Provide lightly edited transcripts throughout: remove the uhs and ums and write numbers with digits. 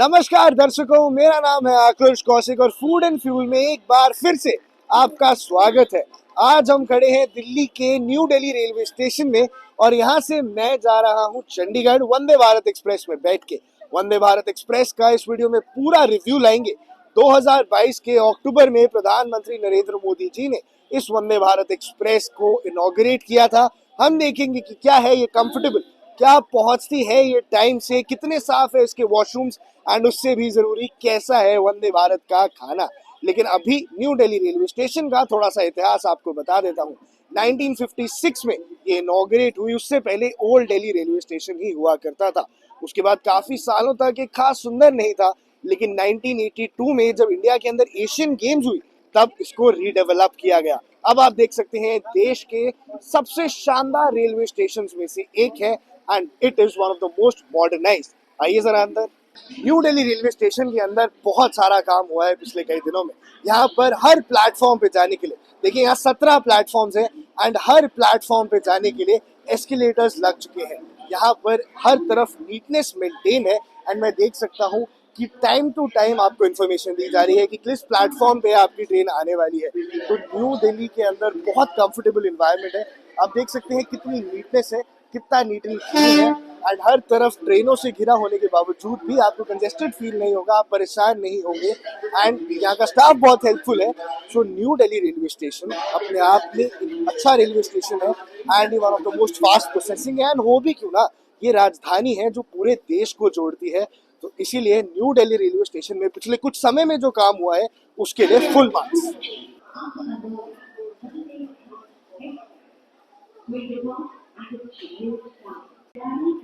नमस्कार दर्शकों, मेरा नाम है आकृष कौशिक और फूड एंड फ्यूल में एक बार फिर से आपका स्वागत है। आज हम खड़े हैं दिल्ली के न्यू दिल्ली रेलवे स्टेशन में और यहाँ से मैं जा रहा हूँ चंडीगढ़ वंदे भारत एक्सप्रेस में बैठ के। वंदे भारत एक्सप्रेस का इस वीडियो में पूरा रिव्यू लाएंगे। 2022 के अक्टूबर में प्रधानमंत्री नरेंद्र मोदी जी ने इस वंदे भारत एक्सप्रेस को इनॉग्रेट किया था। हम देखेंगे कि क्या है ये कंफर्टेबल, क्या पहुंचती है ये टाइम से, कितने साफ है इसके वॉशरूम्स एंड उससे भी जरूरी कैसा है वंदे भारत का खाना। लेकिन अभी न्यू दिल्ली रेलवे स्टेशन का थोड़ा सा इतिहास आपको बता देता हूँ। 1956 में ये इनॉग्रेट हुई, उससे पहले ओल्ड दिल्ली रेलवे स्टेशन ही हुआ करता था। उसके बाद काफी सालों तक ये खास सुंदर नहीं था, लेकिन 1982 में जब इंडिया के अंदर एशियन गेम्स हुई तब इसको रीडेवलप किया गया। अब आप देख सकते हैं देश के सबसे शानदार रेलवे स्टेशन में से एक है and it is one of the most modernised. आइए जरा अंदर। न्यू दिल्ली रेलवे स्टेशन के अंदर बहुत सारा काम हुआ है पिछले कई दिनों में। यहाँ पर हर प्लेटफॉर्म पे जाने के लिए, देखिए यहाँ 17 प्लेटफॉर्म्स हैं एंड हर प्लेटफॉर्म पे जाने के लिए एस्केलेटर्स लग चुके हैं। यहाँ पर हर तरफ नीटनेस मेंटेन है एंड मैं देख सकता हूँ कि टाइम टू टाइम आपको इन्फॉर्मेशन दी जा रही है कि किस प्लेटफॉर्म पे आपकी ट्रेन आने वाली है। तो न्यू दिल्ली के अंदर बहुत कंफर्टेबल इन्वायरमेंट है। आप देख सकते हैं कितनी नीटनेस है, कितना नीटली क्लीन है एंड हर तरफ ट्रेनों से घिरा होने के बावजूद भी आपको कंजेस्टेड फील नहीं होगा, आप परेशान नहीं होंगे एंड यहाँ का स्टाफ बहुत हेल्पफुल है। So new Delhi railway station अपने आप में एक अच्छा रेलवे स्टेशन है and one of the most fast processing है। एंड हो भी क्यों ना, ये राजधानी है जो पूरे देश को जोड़ती है, तो इसीलिए न्यू दिल्ली रेलवे स्टेशन में पिछले कुछ समय में जो काम हुआ है उसके लिए फुल मार्क्स।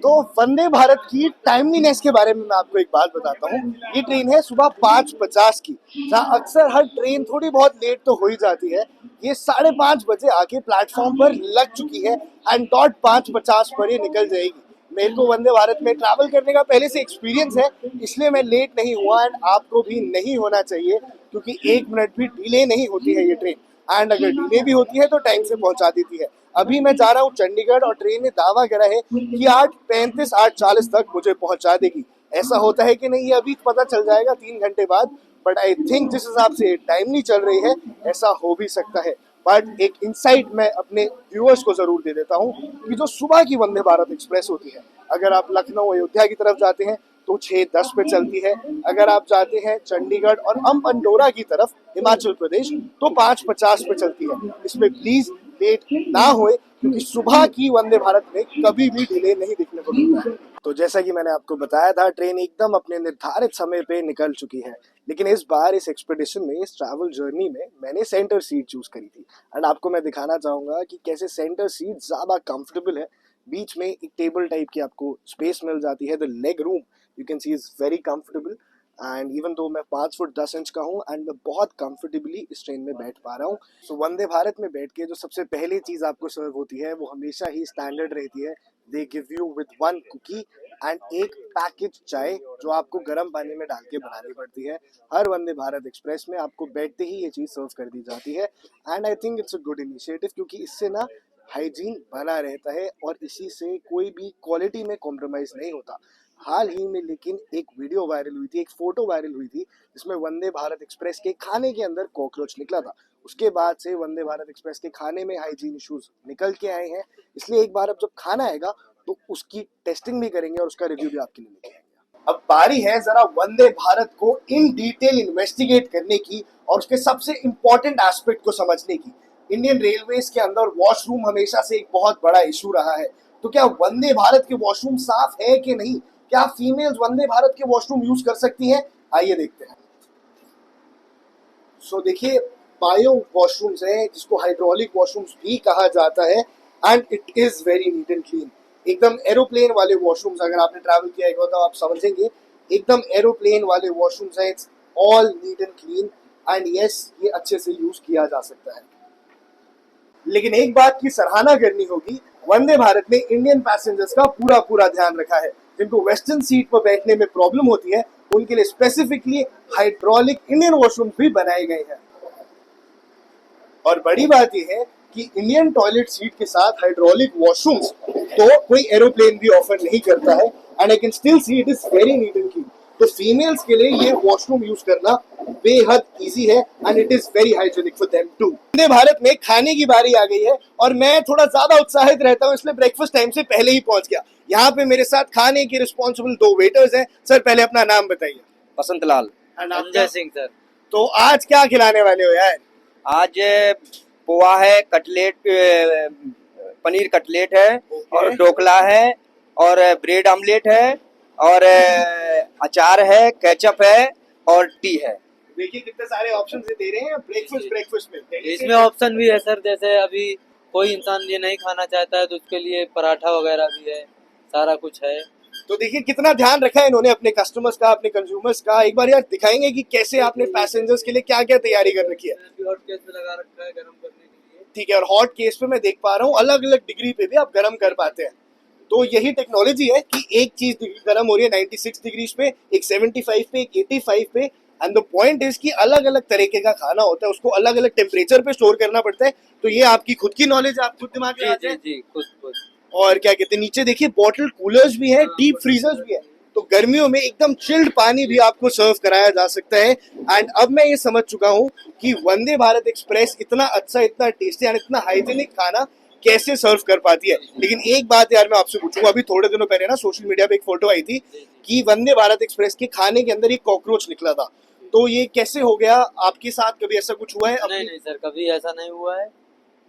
तो वंदे भारत की टाइमलीनेस के बारे में मैं आपको एक बात बताता हूँ। ये ट्रेन है सुबह 5:50 की, जहाँ अक्सर हर ट्रेन थोड़ी बहुत लेट तो हो ही जाती है। ये 5:30 बजे आके प्लेटफॉर्म पर लग चुकी है एंड डॉट 5:50 पर ये निकल जाएगी। मेरे को वंदे भारत में ट्रैवल करने का पहले से एक्सपीरियंस है, इसलिए मैं लेट नहीं हुआ एंड आपको भी नहीं होना चाहिए, क्योंकि 1 मिनट भी डिले नहीं होती है ये ट्रेन एंड अगर डिले भी होती है तो टाइम से पहुंचा देती है। अभी मैं जा रहा हूँ चंडीगढ़ और ट्रेन ने दावा करा है कि 8:35 8:40 तक मुझे पहुंचा देगी। ऐसा होता है कि नहीं ये अभी पता चल जाएगा 3 घंटे बाद, बट आई थिंक जिस हिसाब से टाइम नहीं चल रही है ऐसा हो भी सकता है। बट एक इंसाइट मैं अपने व्यूअर्स को जरूर दे देता हूँ कि जो सुबह की वंदे भारत एक्सप्रेस होती है, अगर आप लखनऊ अयोध्या की तरफ जाते हैं तो 6:10 पे चलती है। अगर आप जाते हैं चंडीगढ़ और अम्बअंडोरा की तरफ हिमाचल प्रदेश तो 5:50 पे चलती है। इसमें प्लीज लेट ना होए, क्योंकि सुबह की वंदे भारत में कभी भी डिले नहीं दिखने को मिलता है। तो जैसा कि मैंने आपको बताया था, ट्रेन एकदम अपने निर्धारित समय पे निकल चुकी है। लेकिन इस बार इस एक्सपेडिशन में, इस ट्रैवल जर्नी में मैंने सेंटर सीट चूज करी थी एंड आपको मैं दिखाना चाहूंगा कि कैसे सेंटर सीट ज्यादा कंफर्टेबल है। बीच में एक टेबल टाइप की आपको स्पेस मिल जाती है। The leg room you can see is very comfortable and even though मैं 5 फुट 10 इंच का हूँ एंड मैं बहुत कंफर्टेबली इस ट्रेन में बैठ पा रहा हूँ। सो वंदे भारत में बैठ के जो सबसे पहली चीज आपको सर्व होती है वो हमेशा ही स्टैंडर्ड रहती है। They give you with 1 cookie and एक पैकेज चाय जो आपको गर्म पानी में डाल के बनानी पड़ती है। हर वंदे भारत एक्सप्रेस में आपको बैठते ही ये चीज सर्व कर दी जाती है and I think it's a good initiative, क्योंकि इससे ना हाइजीन बना रहता है और इसी से कोई भी क्वालिटी में कॉम्प्रोमाइज नहीं होता। हाल ही में लेकिन एक वीडियो वायरल हुई थी, एक फोटो वायरल हुई थी जिसमें वंदे भारत एक्सप्रेस के खाने के अंदर कॉकरोच निकला था। उसके बाद से वंदे भारत एक्सप्रेस के खाने में हाइजीन इश्यूज निकल के आए हैं। इसलिए एक बार अब जब खाना आएगा तो उसकी टेस्टिंग भी करेंगे और उसका रिव्यू भी आपके लिए लेके आएंगे। अब बारी है जरा वंदे भारत को इन डिटेल इन्वेस्टिगेट करने की और उसके सबसे इंपॉर्टेंट एस्पेक्ट को समझने की। इंडियन रेलवेज के अंदर वॉशरूम हमेशा से एक बहुत बड़ा इशू रहा है, तो क्या वंदे भारत के वॉशरूम साफ है कि नहीं? क्या फीमेल्स वंदे भारत के वॉशरूम यूज कर सकती हैं? आइए देखते हैं। सो देखिए, बायो वॉशरूम्स हैं जिसको हाइड्रोलिक वॉशरूम्स भी कहा जाता है and it is very neat and clean. एकदम एरोप्लेन वाले वॉशरूम्स, अगर आपने ट्रैवल किया है तो आप समझेंगे, एकदम एरोप्लेन वाले वॉशरूम्स हैं। It's all NEET and clean and yes, ये अच्छे से यूज किया जा सकता है। लेकिन एक बात की सराहना करनी होगी, वंदे भारत ने इंडियन पैसेंजर्स का पूरा ध्यान रखा है। जिनको वेस्टर्न सीट पर बैठने में प्रॉब्लम होती है उनके लिए स्पेसिफिकली हाइड्रोलिक इंडियन वॉशरूम भी बनाए गए हैं। और बड़ी बात यह है कि इंडियन टॉयलेट सीट के साथ हाइड्रोलिक वॉशरूम्स तो कोई एरोप्लेन भी ऑफर नहीं करता है and I can still see it is very neat and clean. तो फीमेल्स के लिए ये वॉशरूम यूज करना बेहद इजी है and it is very hygienic for them too. Vande Bharat में खाने की बारी आ गई है और मैं थोड़ा ज्यादा उत्साहित रहता हूँ, इसलिए ब्रेकफास्ट टाइम से पहले ही पहुंच गया। यहाँ पे मेरे साथ खाने के रिस्पॉन्सिबल 2 वेटर्स हैं। सर पहले अपना नाम बताइए। बसंत लाल। संजय सिंह सर। तो आज क्या खिलाने वाले हो यार? आज पोहा है, कटलेट, पनीर कटलेट है और ढोकला है और ब्रेड आमलेट है और अचार है, केचप है और टी है। देखिए कितने सारे ऑप्शन दे रहे हैं ब्रेकफास्ट में। इसमें ऑप्शन भी है सर, जैसे अभी कोई इंसान ये नहीं खाना चाहता है तो उसके लिए पराठा वगैरह भी है, सारा कुछ है। तो देखिए कितना ध्यान रखा है इन्होंने अपने कस्टमर्स का, अपने कंज्यूमर्स का। एक बार यार दिखाएंगे कि कैसे आपने पैसेंजर्स के लिए क्या क्या तैयारी कर रखी है। हॉट केस में लगा रखा है गर्म करने के लिए। ठीक है, और हॉट केस पे मैं देख पा रहा हूँ अलग अलग डिग्री पे भी आप गर्म कर पाते हैं। तो यही टेक्नोलॉजी है कि एक चीज गर्म हो रही है 96 डिग्री पे, एक 75 पे, एक 85 पे। एंड द पॉइंट इज कि अलग अलग तरीके का खाना होता है, उसको अलग अलग टेम्परेचर पे स्टोर करना पड़ता है। तो ये आपकी खुद की नॉलेज, आप खुद दिमाग जी लगाते जी हैं। जी, खुद। और क्या कहते हैं, नीचे देखिए बॉटल कूलर्स भी है, डीप फ्रीजर्स भी है। तो गर्मियों में एकदम चिल्ड पानी भी आपको सर्व कराया जा सकता है। एंड अब मैं ये समझ चुका हूँ कि वंदे भारत एक्सप्रेस इतना अच्छा, इतना टेस्टी एंड इतना हाइजीनिक खाना कैसे सर्व कर पाती है। लेकिन एक बात यार मैं आपसे पूछूंगा, अभी थोड़े दिनों पहले ना सोशल मीडिया पे एक फोटो आई थी कि वंदे भारत एक्सप्रेस के खाने के अंदर एक कॉकरोच निकला था। तो ये कैसे हो गया? आपके साथ कभी ऐसा कुछ हुआ है? नहीं सर, कभी ऐसा नहीं हुआ है।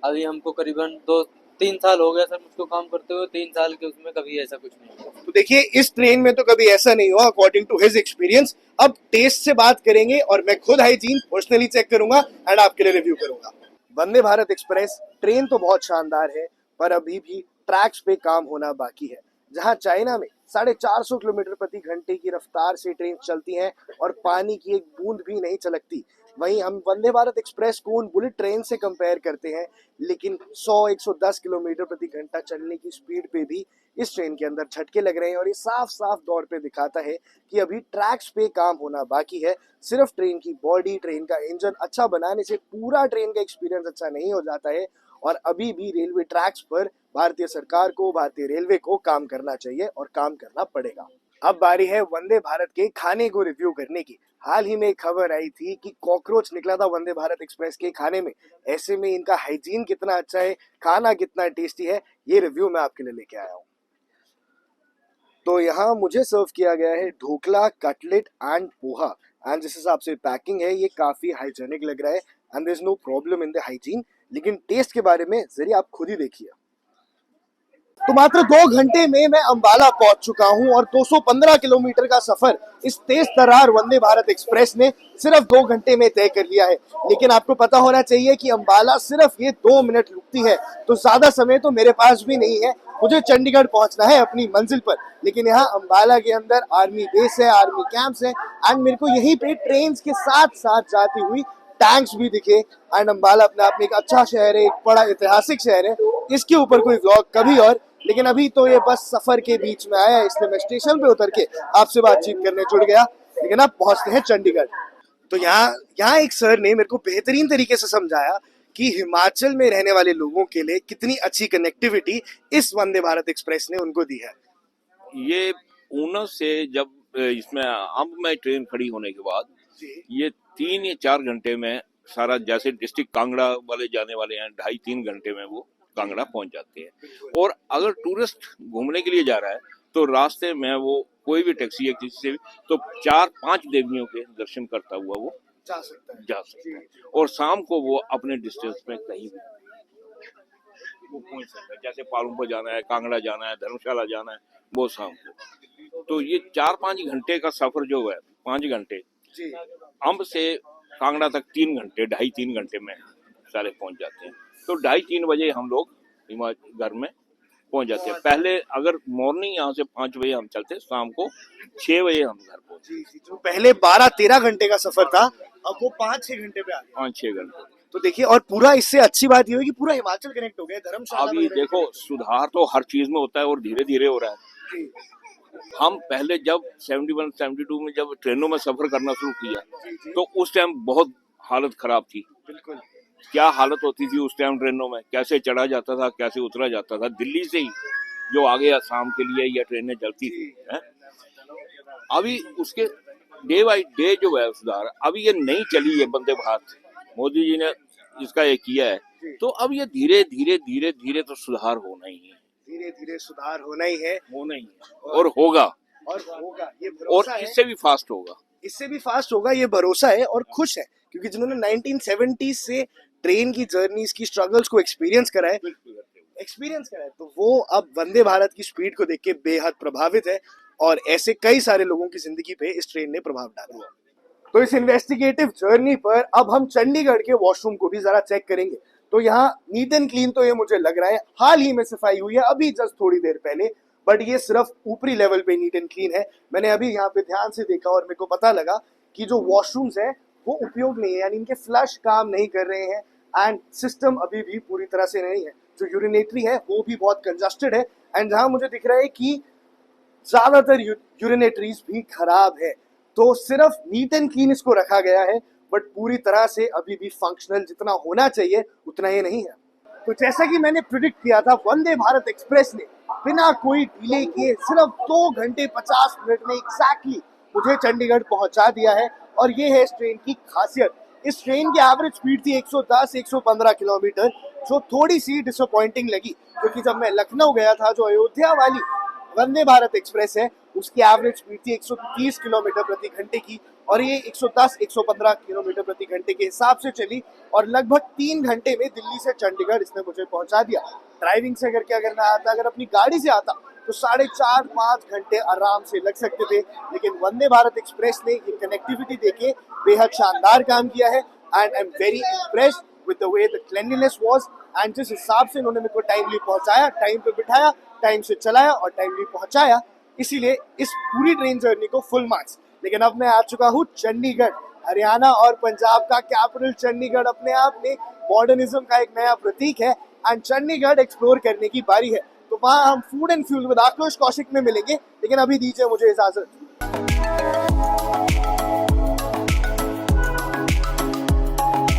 अभी हमको करीबन 2-3 साल हो गया सर मुझको काम करते हुए, 3 साल के उसमें कभी ऐसा कुछ नहीं हुआ। तो देखिए इस ट्रेन में तो कभी ऐसा नहीं हुआ अकॉर्डिंग टू हिज एक्सपीरियंस। अब टेस्ट से बात करेंगे और मैं खुद हाइजीन पर्सनली चेक करूंगा एंड आपके लिए रिव्यू करूंगा। वंदे भारत एक्सप्रेस ट्रेन तो बहुत शानदार है, पर अभी भी ट्रैक्स पे काम होना बाकी है। जहां चाइना में 450 किलोमीटर प्रति घंटे की रफ्तार से ट्रेन चलती हैं और पानी की एक बूंद भी नहीं छलकती, वहीं हम वंदे भारत एक्सप्रेस को उन बुलेट ट्रेन से कंपेयर करते हैं, लेकिन 100-110 किलोमीटर प्रति घंटा चलने की स्पीड पे भी इस ट्रेन के अंदर झटके लग रहे हैं। और ये साफ साफ तौर पे दिखाता है कि अभी ट्रैक्स पे काम होना बाकी है। सिर्फ ट्रेन की बॉडी, ट्रेन का इंजन अच्छा बनाने से पूरा ट्रेन का एक्सपीरियंस अच्छा नहीं हो जाता है। और अभी भी रेलवे ट्रैक्स पर भारतीय सरकार को, भारतीय रेलवे को काम करना चाहिए और काम करना पड़ेगा। अब बारी है वंदे भारत के खाने को रिव्यू करने की। हाल ही में एक खबर आई थी कि कॉकरोच निकला था वंदे भारत एक्सप्रेस के खाने में। ऐसे में इनका हाइजीन कितना अच्छा है, खाना कितना टेस्टी है, ये रिव्यू मैं आपके लिए लेके आया हूँ। तो यहाँ मुझे सर्व किया गया है dhokla, cutlet and poha. And जिस हिसाब से पैकिंग है ये काफी हाइजीनिक लग रहा है and there is no problem in the hygiene. लेकिन टेस्ट के बारे में जरिए आप खुद ही देखिए। तो मात्र 2 घंटे में मैं अंबाला पहुंच चुका हूं और 215 किलोमीटर का सफर इस तेज तर्रार वंदे भारत एक्सप्रेस ने सिर्फ 2 घंटे में तय कर लिया है। लेकिन आपको पता होना चाहिए कि अंबाला सिर्फ ये 2 मिनट रुकती है, तो ज्यादा समय तो मेरे पास भी नहीं है। मुझे चंडीगढ़ पहुंचना है अपनी मंजिल पर। लेकिन यहाँ अंबाला के अंदर आर्मी बेस है, आर्मी कैंप्स है एंड मेरे को यहीं पे ट्रेन के साथ साथ जाती हुई टैंक्स भी दिखे। एंड अंबाला अपने आप में एक अच्छा शहर है, एक बड़ा ऐतिहासिक शहर है। इसके ऊपर कोई व्लॉग कभी और। लेकिन अभी तो ये बस सफर के बीच में आया, इसलिए मैं स्टेशन पे उतर के आपसे बातचीत करने जुड़ गया। लेकिन अब पहुंचते हैं चंडीगढ़। तो यहाँ एक सर ने मेरे को बेहतरीन तरीके से समझाया कि हिमाचल में रहने वाले लोगों के लिए कितनी अच्छी कनेक्टिविटी इस वंदे भारत एक्सप्रेस ने उनको दी है। ये ऊना से जब इसमें अंब में ट्रेन खड़ी होने के बाद ये 3 या 4 घंटे में सारा, जैसे डिस्ट्रिक्ट कांगड़ा वाले जाने वाले हैं 2.5-3 घंटे में वो कांगड़ा पहुंच जाते हैं। और अगर टूरिस्ट घूमने के लिए जा रहा है तो रास्ते में वो कोई भी टैक्सी या किसी से भी तो 4-5 देवियों के दर्शन करता हुआ वो जा सकता है। और शाम को वो अपने डिस्टेंस में कहीं भी वो पहुंच सकता है। जैसे पालमपुर जाना है, कांगड़ा जाना है, धर्मशाला जाना है, वो शाम को। तो ये 4-5 घंटे का सफर जो है, 5 घंटे अंब से कांगड़ा तक 3 घंटे, 2.5-3 घंटे में सारे पहुंच जाते हैं। तो 2:30-3 बजे हम लोग घर में पहुंच जाते हैं। पहले अगर मॉर्निंग यहाँ से 5 बजे हम चलते, शाम को 6 बजे हम घर पहुंचे। जो पहले 12-13 घंटे का सफर था अब वो 5-6 घंटे पे आ गया। 5-6 घंटे। तो देखिए, और पूरा इससे अच्छी बात ये हुई कि पूरा हिमाचल कनेक्ट हो गया, धर्मशाला। अभी देखो सुधार तो हर चीज में होता है और धीरे धीरे हो रहा है। हम पहले जब 71-72 में जब ट्रेनों में सफर करना शुरू किया तो उस टाइम बहुत हालत खराब थी। बिल्कुल। क्या हालत होती थी उस टाइम ट्रेनों में, कैसे चढ़ा जाता था, कैसे उतरा जाता था। दिल्ली से ही जो आगे असम के लिए या ट्रेनें चलती थी अभी उसके डे बाई डे जो है सुधार, अभी ये नहीं चली है वंदे भारत, मोदी जी ने इसका ये किया है, तो अब ये धीरे धीरे धीरे धीरे तो सुधार होना ही है, धीरे धीरे सुधार होना ही है और होगा, ये और भरोसा है, इससे भी फास्ट होगा। इससे भी फास्ट होगा, ये भरोसा है। और खुश है क्योंकि जिन्होंने 1970s से ट्रेन की जर्नीज की स्ट्रगल्स को एक्सपीरियंस करा है, तो वो अब वंदे भारत की स्पीड को देख के बेहद प्रभावित है, और ऐसे कई सारे लोगों की जिंदगी पे इस ट्रेन ने प्रभाव डाला। तो इस इन्वेस्टिगेटिव जर्नी पर अब हम चंडीगढ़ के वॉशरूम को भी जरा चेक करेंगे। तो यहाँ नीट एंड क्लीन तो ये मुझे लग रहा है हाल ही में सफाई हुई है, अभी जस्ट थोड़ी देर पहले, बट ये सिर्फ ऊपरी लेवल पे नीट एंड क्लीन है। मैंने अभी यहाँ पे ध्यान से देखा और मेरे को पता लगा कि जो वॉशरूम्स है वो उपयोग नहीं है, यानी इनके फ्लश काम नहीं कर रहे हैं, एंड सिस्टम अभी भी पूरी तरह से नहीं है। जो यूरिनेटरी है वो भी बहुत कंजस्टेड है, एंड जहां मुझे दिख रहा है कि ज्यादातर यूरिनेटरीज भी खराब है। तो सिर्फ नीट एंड क्लीन इसको रखा गया है, बट पूरी तरह से अभी भी फंक्शनल जितना होना चाहिए उतना ही नहीं है। तो जैसा कि मैंने प्रिडिक्ट किया था, वंदे भारत एक्सप्रेस ने बिना कोई डिले किए सिर्फ 2 घंटे 50 मिनट में एग्जैक्टली मुझे चंडीगढ़ पहुंचा दिया है, और ये है इस ट्रेन की खासियत। इस ट्रेन की एवरेज स्पीड थी 110-115 किलोमीटर, जो थोड़ी सी डिसअपॉइंटिंग लगी, क्योंकि जब मैं लखनऊ गया था, जो अयोध्या वाली वंदे भारत एक्सप्रेस है उसकी एवरेज स्पीड थी 130 किलोमीटर प्रति घंटे की, और ये 110-115 किलोमीटर प्रति घंटे के हिसाब से चली, और लगभग 3 घंटे में दिल्ली से चंडीगढ़ इसने मुझे पहुंचा दिया। ड्राइविंग से करके अगर मैं आता, अगर अपनी गाड़ी से आता तो 4.5-5 घंटे आराम से लग सकते थे, लेकिन वंदे भारत एक्सप्रेस ने ये कनेक्टिविटी देके बेहद शानदार काम किया है, and I am very impressed with the way the cleanliness was, and जिस हिसाब से उन्होंने मेरे को टाइमली पहुंचाया, टाइम पे बिठाया, टाइम से चलाया और टाइमली पहुंचाया, इसीलिए इस पूरी ट्रेन जर्नी को फुल मार्क्स। लेकिन अब मैं आ चुका हूँ चंडीगढ़, हरियाणा और पंजाब का कैपिटल। चंडीगढ़ अपने आप में मॉडर्निज्म का एक नया प्रतीक है, एंड चंडीगढ़ एक्सप्लोर करने की बारी है। तो वहाँ हम फूड एंड फ्यूल विद आक्रोश कौशिक में मिलेंगे, लेकिन अभी दीजिए मुझे इजाजत।